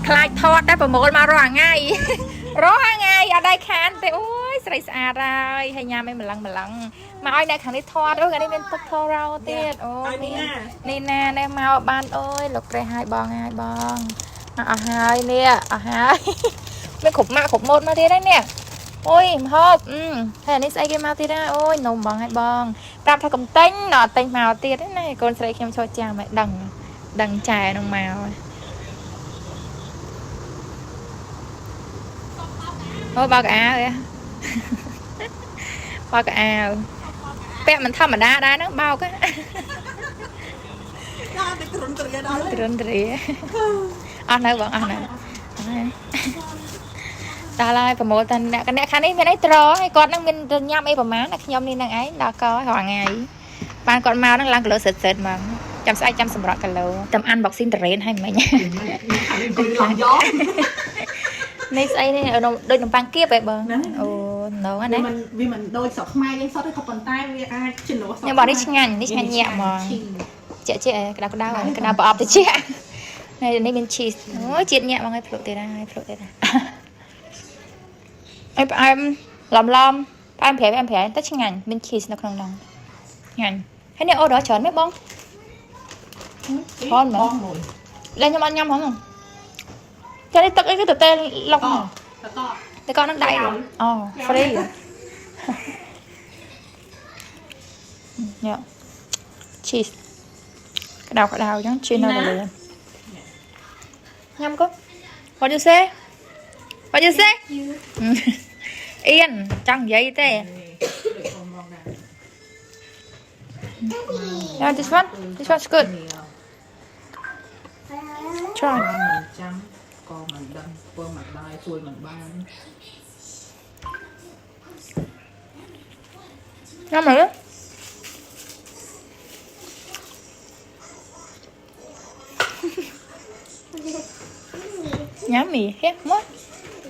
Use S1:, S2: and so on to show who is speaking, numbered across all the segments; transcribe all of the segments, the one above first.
S1: ខ្លាចថតតែប្រមូលមករស់ថ្ងៃរស់ថ្ងៃអត់ដៃខានទេអូយស្រីស្អាតហើយញ៉ាំឲ្យម្លឹងមកឲ្យអ្នកខាងនេះថតអូយនេះមានទឹកថរោទៀតអូនេះណានេះមកបានអូយលោកព្រះហើយបងអស់ហើយនេះអស់ហើយមានគ្រប់ម៉ាក់គ្រប់ម៉ូតមកទៀតហើយនេះអូយមហូបហើយនេះស្អីគេមកទៀតណាអូយនំបងឲ្យបងប្រាប់ថាកំតែងណោះតែងមកទៀតណាកូនស្រីខ្ញុំចូលចាំឲ្យដឹងចែនឹងមកអូបើកអាវបើកអាវពាក់មិនធម្មតាដែរហ្នឹងបោកដល់តែគ្រុនទ្រាដល់គ្រុនទ្រាអស់នៅបងអស់នៅដល់ហើយប្រមូលតែអ្នកខាងនេះមានអីត្រហើយគាត់នឹងមានញ៉ាំអីប្រហែលតែខ្ញុំនេះនឹងឯងដល់ករាល់ថ្ងៃបានគាត់មកនឹងឡើងគីឡូសិតហ្មងចាំស្អែកចាំសម្រក់គីឡូតាមអានបុកស៊ីនតរ៉េនឲ្យមិញឡើងយកនេះស្អីនេះដូចនំប៉័ងគៀបឯងបងអូណងណា
S2: វាមិនដូចស្រុកខ្មែរយើងសតទេក៏ប៉ុន្តែវាអាចជំនួស
S1: នេះបងនេះឆ្ងាញ់ញាក់ហ្មងជាក្តៅក្តៅប្រអប់ទៅជានេះមាន cheese អូជាតិញាក់បងឲ្យភ្លុកទៀតហើយភ្លុកទៀតអីផ្អែមឡំផ្អែមប្រៃតែឆ្ងាញ់មាន cheese នៅក្នុងនោះឆ្ងាញ់ហើយនេះអូដរច្រើនមែនបងបងមួយលេងខ្ញុំអត់ញ៉ាំហ្មងចានេះទឹកអីគេទៅតែឡុកតែក៏នឹងដៃអូ free ញ៉ាំ cheese ក្តៅអញ្ចឹង cheese នៅលើញ៉ាំកូន What you say អៀនចង់និយាយទេYeah, this one's good. Try.
S2: ចាំក៏មិនដឹងធ្វើមិនដែរជួយមិនបាន
S1: ញ៉ាំមើលញ៉ាំមីហេមក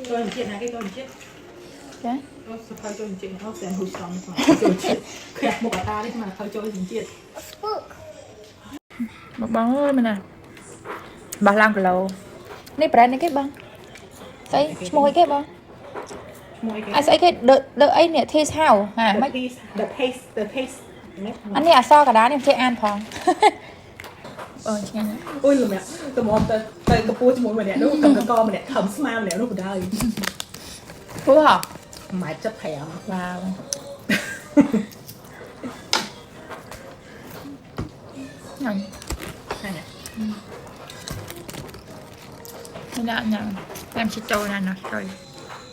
S2: ចូលជាតិណាគេចូលជាតិ
S1: ចា
S2: អូសភៅចូលជាតិអូសែនហ៊ូសំចូលជាតិខ្រាក់មុខអាតានេះមកចូលជាតិ
S1: បងអើយមែនណាបោះឡើងគីឡូនេះប្រែននេះគេបងស្អីឈ្មោះអីគេបងអាស្អីគេដឺអីនេះ taste how ហ่าមិន
S2: the taste
S1: អានេះអសកដានេះចេះអានផងអូឆ្ងាញ់
S2: អូយលំអ្នកតំមទៅកពស់ជាមួយម្នាក់នោះកំកកម្នាក់ខំស្មាម្នាក់នោះបណ្ដោយ
S1: ព្រោះ
S2: ម៉ែចិត្ត5
S1: វ៉ាវញ៉ាំញ៉ាំតាមជីតូណាណោះជួយ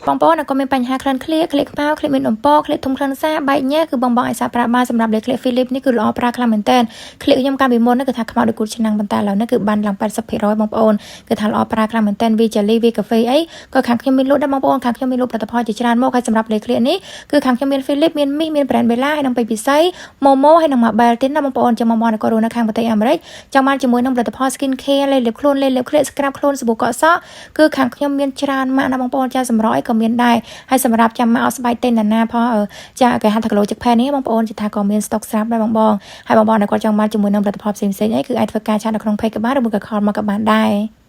S1: បងប្អូនក៏មានបញ្ហាក្លិនឃ្លៀកខ្មៅឃ្លៀកមានដំពឃ្លៀកធំក្លិនសាបែកញ៉ែគឺបងអាចសាប្រើបានសម្រាប់លេខឃ្លៀក Philip នេះគឺល្អប្រើខ្លាំងមែនតើឃ្លៀកខ្ញុំកាលពីមុនគឺថាខ្មៅដូចគូឆ្នាំងប៉ុន្តែឥឡូវនេះគឺបានឡើង 80% បងប្អូនគឺថាល្អប្រើខ្លាំងមែនតើវីជេលីវីកាហ្វេអីក៏ខាងខ្ញុំមានលក់ដែរបងប្អូនខាងខ្ញុំមានលក់ផលិតផលជាច្រើនមកហើយសម្រាប់លេខឃ្លៀកនេះគឺខាងខ្ញុំមាន Philip មានមីមាន brand Bella ហើយនិងបេពិសី Momo ហើយនិង Mabel ទៀតណាបងប្អូនចាំមកក៏រស់នៅខាងប្រទេសអាមេរិកចាំបានជាមួយនឹងផលិតផល skin care លេខខ្លួនលេខឃ្លៀក scrub ខ្លួនសាប៊ូកក់សក់គឺខាងខ្ញុំមានច្រើនម៉ាក់ណាបងប្អូនចាសម្រក់អីក៏មានដែរហើយសម្រាប់ចាំមកអត់ស្បែកទេណាផងចាគេហៅថាគីឡូជិកផែននេះបងប្អូនថាក៏មាន stock ស្រាប់ដែរបងហើយបងដែលគាត់ចង់មកជាមួយនឹងផលិតផលផ្សេងៗអីគឺអាចធ្វើការឆាតនៅក្នុង page ក៏បានឬមួយក៏ call មកក៏បានដែរ